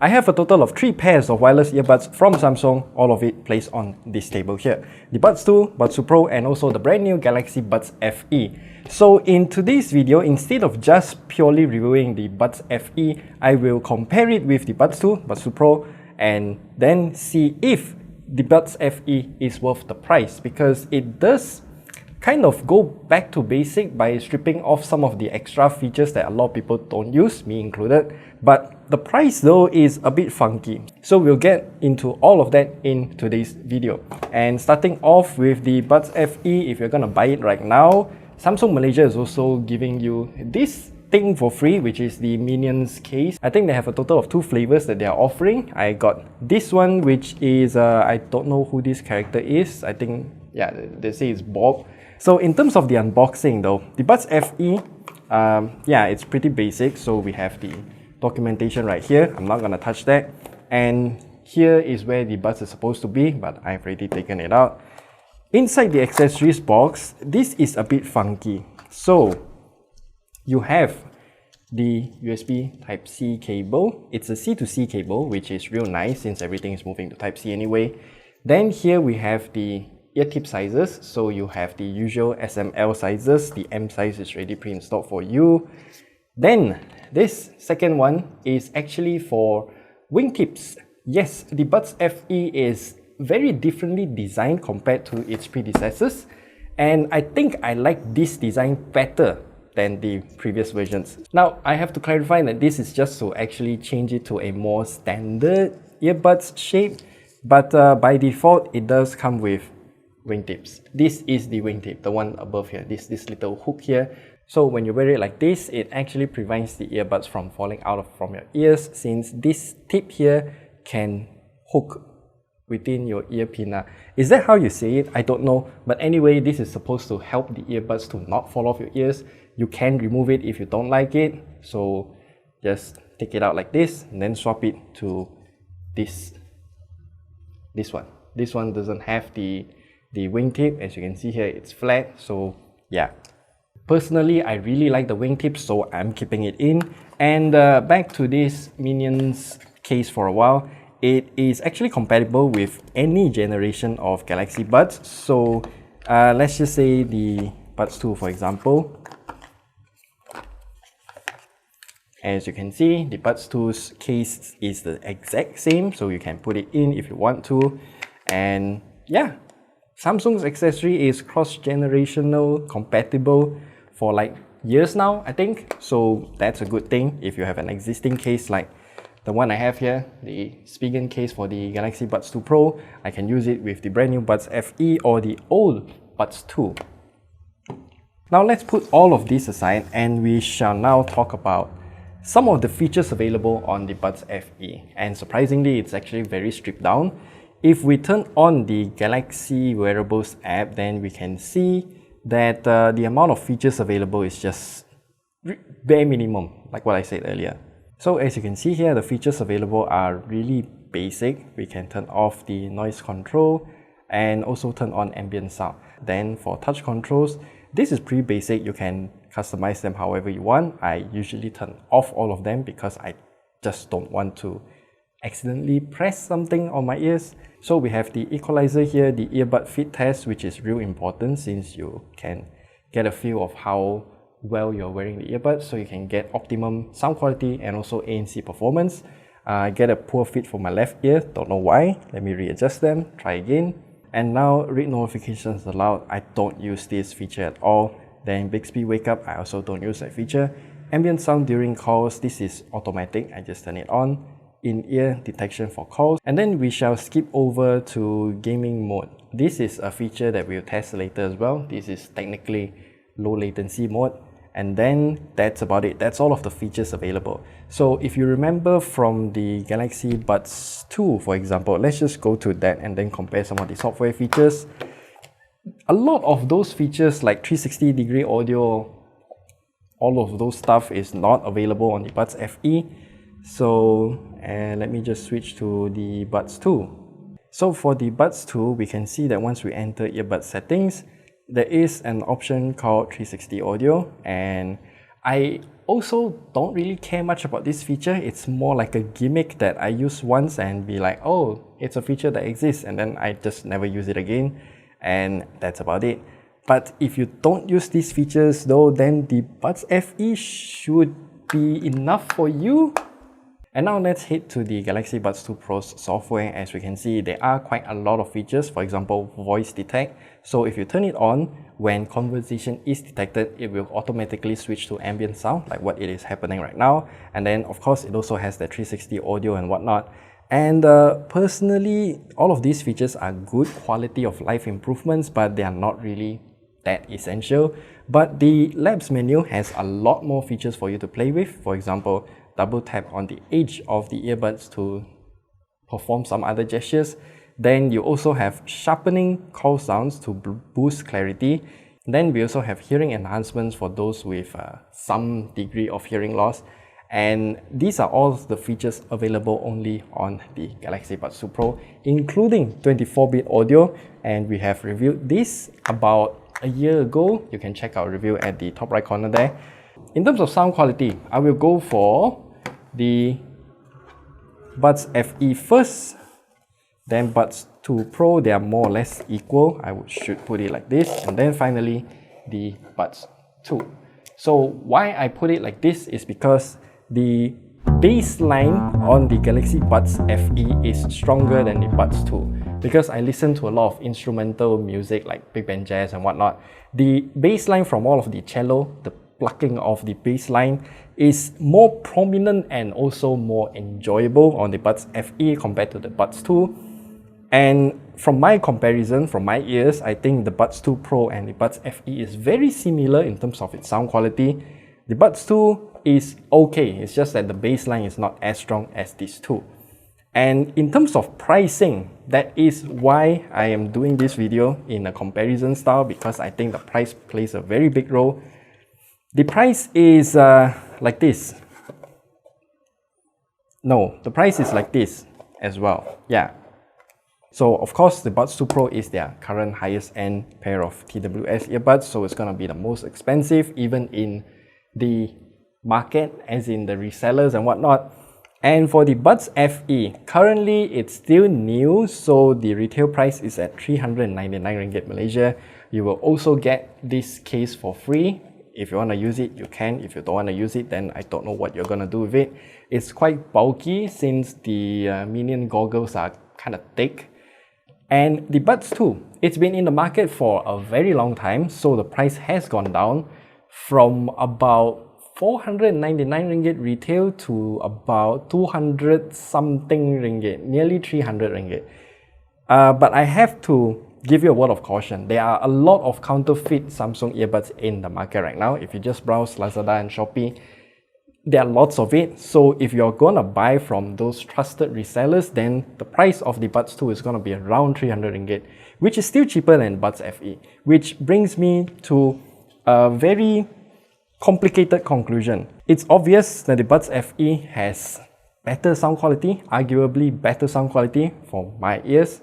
I have a total of 3 pairs of wireless earbuds from Samsung, all of it placed on this table here. The Buds 2, Buds 2 Pro, and also the brand new Galaxy Buds FE. So in today's video, instead of just purely reviewing the Buds FE, I will compare it with the Buds 2, Buds 2 Pro, and then see if the Buds FE is worth the price, because it does kind of go back to basic by stripping off some of the extra features that a lot of people don't use, me included. But the price though is a bit funky. So we'll get into all of that in today's video. And starting off with the Buds FE, if you're gonna buy it right now, Samsung Malaysia is also giving you this thing for free, which is the Minions case. I think they have a total of 2 flavors that they are offering. I got this one, which is, I don't know who this character is. I think, yeah, they say it's Bob. So in terms of the unboxing though, the Buds FE, yeah, it's pretty basic. So we have the documentation right here. I'm not gonna touch that. And here is where the buds is supposed to be, but I've already taken it out. Inside the accessories box, this is a bit funky. So you have the USB Type-C cable. It's a C to C cable, which is real nice since everything is moving to Type-C anyway. Then here we have the ear tip sizes. So you have the usual SML sizes. The M size is already pre-installed for you. Then this second one is actually for wingtips. Yes, the Buds FE is very differently designed compared to its predecessors, and I think I like this design better than the previous versions. Now, I have to clarify that this is just to actually change it to a more standard earbuds shape, but by default, it does come with wingtips. This is the wingtip, the one above here, this little hook here. So when you wear it like this, it actually prevents the earbuds from falling out from your ears, since this tip here can hook within your ear pinna. Is that how you say it? I don't know. But anyway, this is supposed to help the earbuds to not fall off your ears. You can remove it if you don't like it. So just take it out like this and then swap it to this one. This one doesn't have the wingtip. As you can see here, it's flat. So yeah. Personally, I really like the wingtip, so I'm keeping it in. And back to this Minions case for a while. It is actually compatible with any generation of Galaxy Buds. So let's just say the Buds 2, for example. As you can see, the Buds 2's case is the exact same, so you can put it in if you want to. And yeah, Samsung's accessory is cross-generational compatible for like years now, I think. So that's a good thing. If you have an existing case like the one I have here, the Spigen case for the Galaxy Buds 2 Pro, I can use it with the brand new Buds FE or the old Buds 2. Now let's put all of this aside and we shall now talk about some of the features available on the Buds FE. And surprisingly, it's actually very stripped down. If we turn on the Galaxy Wearables app, then we can see that the amount of features available is just bare minimum, like what I said earlier. So as you can see here, the features available are really basic. We can turn off the noise control and also turn on ambient sound. Then for touch controls, this is pretty basic. You can customize them however you want. I usually turn off all of them because I just don't want to accidentally press something on my ears. So we have the equalizer here, the earbud fit test, which is real important since you can get a feel of how well you're wearing the earbuds, so you can get optimum sound quality and also ANC performance. I get a poor fit for my left ear, don't know why. Let me readjust them, try again. And now read notifications allowed. I don't use this feature at all. Then Bixby wake up, I also don't use that feature. Ambient sound during calls, this is automatic, I just turn it on. In-ear detection for calls. And then we shall skip over to gaming mode. This is a feature that we'll test later as well. This is technically low latency mode. And then that's about it. That's all of the features available. So if you remember from the Galaxy Buds 2, for example, let's just go to that and then compare some of the software features. A lot of those features like 360-degree audio, all of those stuff is not available on the Buds FE. So let me just switch to the Buds 2. So for the Buds 2, we can see that once we enter earbud settings, there is an option called 360 audio, and I also don't really care much about this feature. It's more like a gimmick that I use once and be like, oh, it's a feature that exists, and then I just never use it again, and that's about it. But if you don't use these features though, then the Buds FE should be enough for you. And now let's head to the Galaxy Buds 2 Pro's software. As we can see, there are quite a lot of features. For example, voice detect. So if you turn it on, when conversation is detected, it will automatically switch to ambient sound, like what it is happening right now. And then of course, it also has the 360 audio and whatnot. And personally, all of these features are good quality of life improvements, but they are not really that essential. But the Labs menu has a lot more features for you to play with. For example, double tap on the edge of the earbuds to perform some other gestures. Then you also have sharpening call sounds to boost clarity. Then we also have hearing enhancements for those with some degree of hearing loss. And these are all the features available only on the Galaxy Buds 2 Pro, including 24-bit audio. And we have reviewed this about a year ago. You can check our review at the top right corner there. In terms of sound quality, I will go for the Buds FE first, then Buds 2 Pro. They are more or less equal. I should put it like this, and then finally the Buds 2. So why I put it like this is because the bassline on the Galaxy Buds FE is stronger than the Buds 2. Because I listen to a lot of instrumental music like big band jazz and whatnot, the bassline from all of the cello, the plucking of the bassline, is more prominent and also more enjoyable on the Buds FE compared to the Buds 2. And from my comparison, from my ears, I think the Buds 2 Pro and the Buds FE is very similar in terms of its sound quality. The Buds 2 is okay, it's just that the bassline is not as strong as these two. And in terms of pricing, that is why I am doing this video in a comparison style, because I think the price plays a very big role. The price is like this. No, the price is like this as well. Yeah. So of course, the Buds 2 Pro is their current highest end pair of TWS earbuds, so it's gonna be the most expensive even in the market, as in the resellers and whatnot. And for the Buds FE, currently it's still new, so the retail price is at 399 ringgit Malaysia. You will also get this case for free. If you want to use it, you can. If you don't want to use it, then I don't know what you're going to do with it. It's quite bulky since the Minion goggles are kind of thick. And the Buds 2, it's been in the market for a very long time, so the price has gone down from about 499 ringgit retail to about 200 something ringgit, nearly 300 ringgit. But I have to give you a word of caution. There are a lot of counterfeit Samsung earbuds in the market right now. If you just browse Lazada and Shopee, there are lots of it. So if you're gonna buy from those trusted resellers, then the price of the Buds 2 is gonna be around 300 ringgit, which is still cheaper than Buds FE. Which brings me to a very complicated conclusion. It's obvious that the Buds FE has better sound quality, arguably better sound quality for my ears,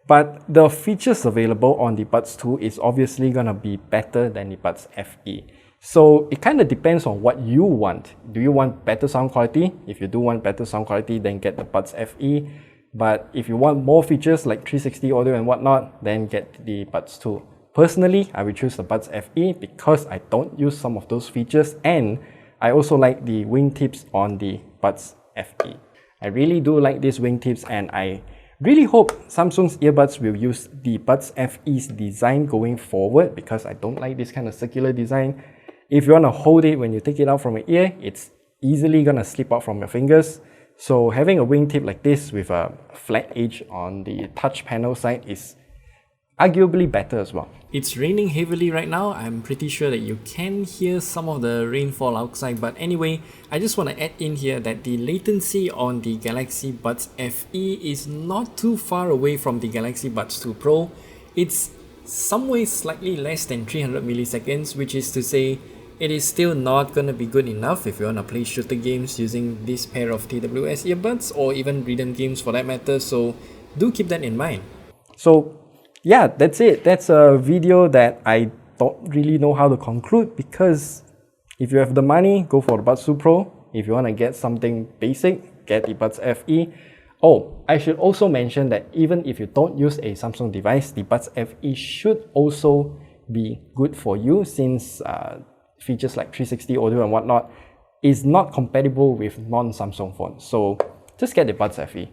but the features available on the Buds 2 is obviously gonna be better than the Buds FE. So it kind of depends on what you want. Do you want better sound quality? If you do want better sound quality, then get the Buds FE. But if you want more features like 360 audio and whatnot, then get the Buds 2. Personally, I will choose the Buds FE because I don't use some of those features, and I also like the wingtips on the Buds FE. I really do like these wingtips, and I really hope Samsung's earbuds will use the Buds FE's design going forward, because I don't like this kind of circular design. If you want to hold it when you take it out from your ear, it's easily gonna slip out from your fingers. So having a wingtip like this with a flat edge on the touch panel side is arguably better as well. It's raining heavily right now. I'm pretty sure that you can hear some of the rainfall outside, but anyway, I just want to add in here that the latency on the Galaxy Buds FE is not too far away from the Galaxy Buds 2 Pro. It's somewhere slightly less than 300 milliseconds, which is to say it is still not gonna be good enough if you wanna play shooter games using this pair of TWS earbuds, or even rhythm games for that matter, so do keep that in mind. So yeah, that's it. That's a video that I don't really know how to conclude, because If you have the money, go for the Buds 2 Pro. If you want to get something basic, get the Buds FE. Oh, I should also mention that even if you don't use a Samsung device, the Buds FE should also be good for you, since features like 360 audio and whatnot is not compatible with non-Samsung phones. So just get the Buds FE.